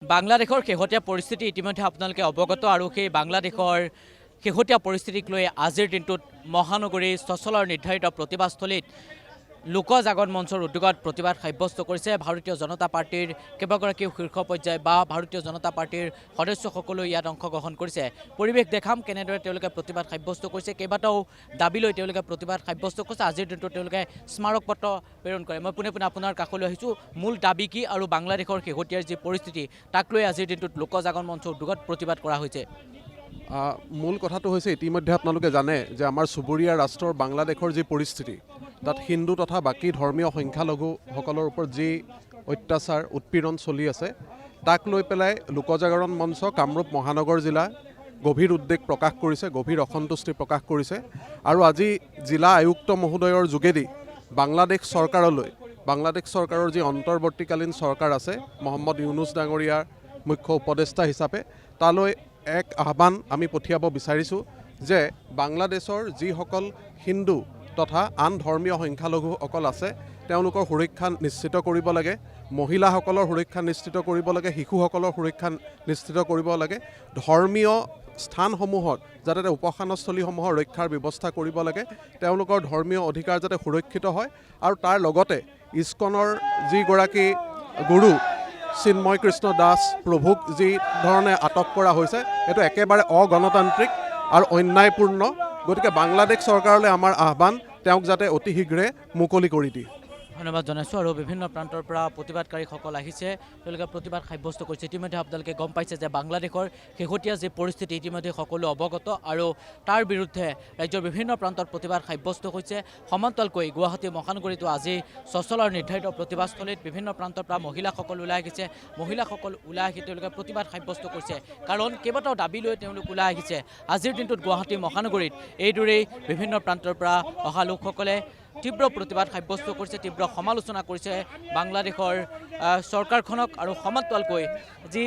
বাংলাদেশৰ শেহতীয়া পৰিস্থিতি ইতিমধ্যে আপোনালোকে অৱগত আৰু সেই বাংলাদেশৰ শেহতীয়া পৰিস্থিতিক লৈ আজিৰ দিনটোত মহানগৰীৰ সচলৰ নিৰ্ধাৰিত প্ৰতিবাদস্থলীত লোক জাগৰণ মঞ্চৰ উদ্যোগত প্ৰতিবাদ সাব্যস্ত কৰিছে ভাৰতীয় জনতা পাৰ্টিৰ কেইবাগৰাকীও শীৰ্ষ পৰ্যায় বা ভাৰতীয় জনতা পাৰ্টিৰ সদস্যসকলেও ইয়াত অংশগ্ৰহণ কৰিছে। পৰিৱেশ দেখাম কেনেদৰে তেওঁলোকে প্ৰতিবাদ সাব্যস্ত কৰিছে, কেইবাটাও দাবী লৈ তেওঁলোকে প্ৰতিবাদ সাব্যস্ত কৰিছে। আজিৰ দিনটোত তেওঁলোকে স্মাৰক পত্ৰ প্ৰেৰণ কৰে। মই পোনে পোনে আপোনাৰ কাষলৈ আহিছোঁ, মূল দাবী কি আৰু বাংলাদেশৰ শেহতীয়া যি পৰিস্থিতি তাক লৈ আজিৰ দিনটোত লোক জাগৰণ মঞ্চৰ উদ্যোগত প্ৰতিবাদ কৰা হৈছে। মূল কথাটো হৈছে ইতিমধ্যে আপোনালোকে জানে যে আমাৰ চুবুৰীয়া ৰাষ্ট্ৰৰ বাংলাদেশৰ যি পৰিস্থিতি তাত হিন্দু তথা বাকী ধৰ্মীয় সংখ্যালঘুসকলৰ ওপৰত যি অত্যাচাৰ উৎপীড়ন চলি আছে তাক লৈ পেলাই লোকজাগৰণ মঞ্চ কামৰূপ মহানগৰ জিলা গভীৰ উদ্বেগ প্ৰকাশ কৰিছে, গভীৰ অসন্তুষ্টি প্ৰকাশ কৰিছে আৰু আজি জিলা আয়ুক্ত মহোদয়ৰ যোগেদি বাংলাদেশ চৰকাৰৰ যি অন্তৰ্বৰ্তীকালীন চৰকাৰ আছে মহম্মদ ইউনুছ ডাঙৰীয়াৰ মুখ্য উপদেষ্টা হিচাপে তালৈ এক আহ্বান আমি পঠিয়াব বিচাৰিছোঁ যে বাংলাদেশৰ যিসকল হিন্দু তথা আন ধৰ্মীয় সংখ্যালঘুসকল আছে তেওঁলোকৰ সুৰক্ষা নিশ্চিত কৰিব লাগে, মহিলাসকলৰ সুৰক্ষা নিশ্চিত কৰিব লাগে, শিশুসকলৰ সুৰক্ষা নিশ্চিত কৰিব লাগে, ধৰ্মীয় স্থানসমূহত যাতে উপাসনাস্থলীসমূহৰ ৰক্ষাৰ ব্যৱস্থা কৰিব লাগে, তেওঁলোকৰ ধৰ্মীয় অধিকাৰ যাতে সুৰক্ষিত হয় আৰু তাৰ লগতে ইস্কনৰ যিগৰাকী গুৰু চিন্ময় কৃষ্ণ দাস প্ৰভুক যি ধৰণে আটক কৰা হৈছে এইটো একেবাৰে অগণতান্ত্ৰিক আৰু অন্যায়পূৰ্ণ। গতিকে বাংলাদেশ চৰকাৰলৈ আমাৰ আহ্বান তেওঁক যাতে অতি শীঘ্ৰে মুকলি কৰি দিয়ে। ধন্যবাদ জনাইছোঁ। আৰু বিভিন্ন প্ৰান্তৰ পৰা প্ৰতিবাদকাৰীসকল আহিছে, তেওঁলোকে প্ৰতিবাদ সাব্যস্ত কৰিছে। ইতিমধ্যে আপোনালোকে গম পাইছে যে বাংলাদেশৰ শেহতীয়া যি পৰিস্থিতি ইতিমধ্যে সকলো অৱগত আৰু তাৰ বিৰুদ্ধে ৰাজ্যৰ বিভিন্ন প্ৰান্তত প্ৰতিবাদ সাব্যস্ত হৈছে। সমান্তৰালকৈ গুৱাহাটী মহানগৰীতো আজি সচলৰ নিৰ্ধাৰিত প্ৰতিবাদস্থলীত বিভিন্ন প্ৰান্তৰ পৰা মহিলাসকল ওলাই আহিছে। মহিলাসকল ওলাই আহি তেওঁলোকে প্ৰতিবাদ সাব্যস্ত কৰিছে, কাৰণ কেইবাটাও দাবী লৈ তেওঁলোক ওলাই আহিছে। আজিৰ দিনটোত গুৱাহাটী মহানগৰীত এইদৰেই বিভিন্ন প্ৰান্তৰ পৰা অহা লোকসকলে তীব্ৰ প্ৰতিবাদ সাব্যস্ত কৰিছে, তীব্ৰ সমালোচনা কৰিছে বাংলাদেশৰ চৰকাৰখনক আৰু সমান্তৰালকৈ যি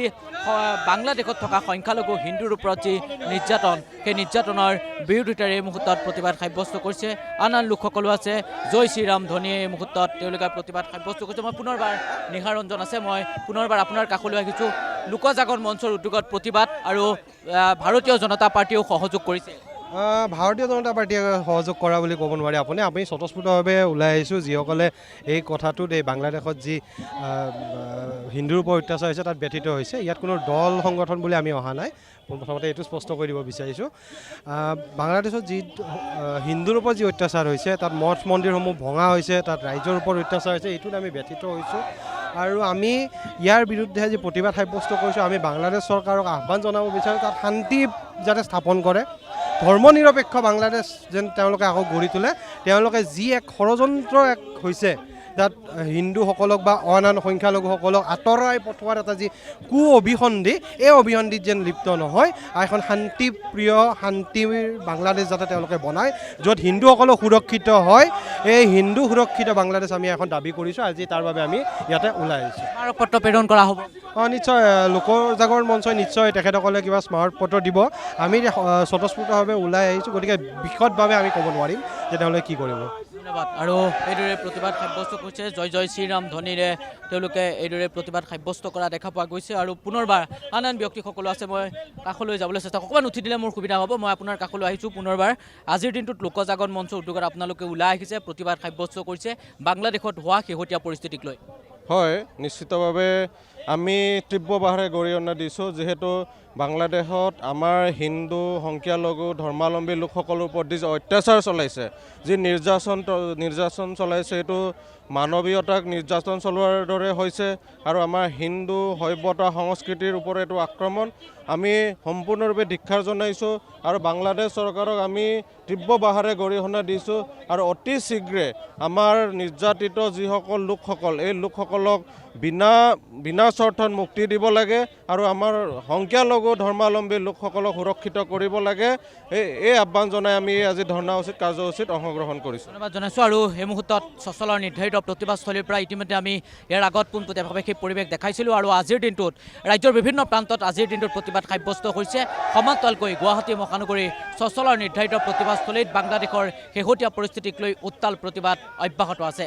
বাংলাদেশত থকা সংখ্যালঘু হিন্দুৰ ওপৰত যি নিৰ্যাতন সেই নিৰ্যাতনৰ বিৰোধিতাৰে এই মুহূৰ্তত প্ৰতিবাদ সাব্যস্ত কৰিছে। আন লোকসকলো আছে, জয় শ্ৰীৰাম ধ্বনিয়ে এই মুহূৰ্তত তেওঁলোকে প্ৰতিবাদ সাব্যস্ত কৰিছে। মই পুনৰবাৰ নিহাৰ ৰঞ্জন আছে, মই পুনৰবাৰ আপোনাৰ কাষলৈ আহিছোঁ। লোক জাগৰণ মঞ্চৰ উদ্যোগত প্ৰতিবাদ আৰু ভাৰতীয় জনতা পাৰ্টীয়েও সহযোগ কৰিছে। ভাৰতীয় জনতা পাৰ্টীয়ে সহযোগ কৰা বুলি ক'ব নোৱাৰি। আপুনি স্বতঃস্ফূৰ্তভাৱে ওলাই আহিছোঁ যিসকলে এই কথাটোত এই বাংলাদেশত যি হিন্দুৰ ওপৰত অত্যাচাৰ হৈছে তাত ব্যথিত হৈছে। ইয়াত কোনো দল সংগঠন বুলি আমি অহা নাই। প্ৰথমতে এইটো স্পষ্ট কৰি দিব বিচাৰিছোঁ, বাংলাদেশত যি হিন্দুৰ ওপৰত যি অত্যাচাৰ হৈছে, তাত মঠ মন্দিৰসমূহ ভঙা হৈছে, তাত ৰাইজৰ ওপৰত অত্যাচাৰ হৈছে, এইটোত আমি ব্যথিত হৈছোঁ আৰু আমি ইয়াৰ বিৰুদ্ধে যি প্ৰতিবাদ সাব্যস্ত কৰিছোঁ। আমি বাংলাদেশ চৰকাৰক আহ্বান জনাব বিচাৰোঁ তাত শান্তি যাতে স্থাপন কৰে, ধৰ্ম নিৰপেক্ষ বাংলাদেশ যেন তেওঁলোকে আকৌ গঢ়ি তোলে। তেওঁলোকে যি এক ষড়যন্ত্ৰ হৈছে তাত হিন্দুসকলক বা আন সংখ্যালঘুসকলক আঁতৰাই পঠোৱাৰ এটা যি অভিসন্ধি, এই অভিসন্ধিত যেন লিপ্ত নহয় আৰু এখন শান্তিৰ বাংলাদেশ যাতে তেওঁলোকে বনায়, য'ত হিন্দুসকলক সুৰক্ষিত হয়। এই হিন্দু সুৰক্ষিত বাংলাদেশ আমি এখন দাবী কৰিছোঁ। আজি তাৰ বাবে আমি ইয়াতে ওলাই আহিছোঁ। স্মাৰক পত্ৰ প্ৰেৰণ কৰা হ'ব। নিশ্চয় লোক জাগৰণ মঞ্চই নিশ্চয় তেখেতসকলে কিবা স্মাৰক পত্ৰ দিব। আমি স্বতঃস্ফূৰ্তভাৱে ওলাই আহিছোঁ, গতিকে বিশদভাৱে আমি ক'ব নোৱাৰিম যে তেওঁলোকে কি কৰিব। ধন্যবাদ। আৰু এইদৰে প্ৰতিবাদ সাব্যস্ত কৰিছে, জয় জয় শ্ৰীৰাম ধ্বনিৰে তেওঁলোকে এইদৰে প্ৰতিবাদ সাব্যস্ত কৰা দেখা পোৱা গৈছে। আৰু পুনৰবাৰ আন ব্যক্তিসকলো আছে, মই কাষলৈ যাবলৈ চেষ্টা অকণমান উঠি দিলে মোৰ সুবিধা হ'ব। মই আপোনাৰ কাষলৈ আহিছোঁ পুনৰবাৰ। আজিৰ দিনটোত লোক জাগৰণ মঞ্চৰ উদ্যোগত আপোনালোকে ওলাই আহিছে, প্ৰতিবাদ সাব্যস্ত কৰিছে বাংলাদেশত হোৱা শেহতীয়া পৰিস্থিতিক লৈ। হয়, নিশ্চিতভাৱে আমি তীব্ৰভাৱে গৰিহণা দিছোঁ, যিহেতু বাংলাদেশত আমাৰ হিন্দু সংখ্যালঘু ধৰ্মাৱলম্বী লোকসকলৰ ওপৰত যি অত্যাচাৰ চলাইছে, যি নিৰ্যাতন চলাইছে, এইটো মানৱীয়তাক নিৰ্যাতন চলোৱাৰ দৰে হৈছে আৰু আমাৰ হিন্দু সভ্যতা সংস্কৃতিৰ ওপৰত এইটো আক্ৰমণ। আমি সম্পূৰ্ণৰূপে ধিক্কাৰ জনাইছোঁ আৰু বাংলাদেশ চৰকাৰক আমি তীব্ৰভাৱে গৰিহণা দিছোঁ আৰু অতি শীঘ্ৰে আমাৰ নিৰ্যাতিত যিসকল লোকসকল এই লোকসকলক বিনা স্বাৰ্থত মুক্তি দিব লাগে আৰু আমাৰ সংখ্যালঘু ধৰ্মাৱলম্বী লোকসকলক সুৰক্ষিত কৰিব লাগে। এই আহ্বান জনাই আমি আজি ধৰ্ণাসূচীত কাৰ্যসূচীত অংশগ্ৰহণ কৰিছোঁ। ধন্যবাদ জনাইছোঁ। আৰু এই মুহূৰ্তত সচলৰ নিৰ্ধাৰিত প্ৰতিবাদস্থলীৰ পৰা ইতিমধ্যে আমি ইয়াৰ আগত পোনপটীয়াভাৱে সেই পৰিৱেশ দেখাইছিলোঁ আৰু আজিৰ দিনটোত ৰাজ্যৰ বিভিন্ন প্ৰান্তত আজিৰ দিনটোত প্ৰতিবাদ সাব্যস্ত হৈছে। সমান্তৰালকৈ গুৱাহাটী মহানগৰীৰ সচলৰ নিৰ্ধাৰিত প্ৰতিবাদস্থলীত বাংলাদেশৰ শেহতীয়া পৰিস্থিতিক লৈ উত্তাল প্ৰতিবাদ অব্যাহত আছে।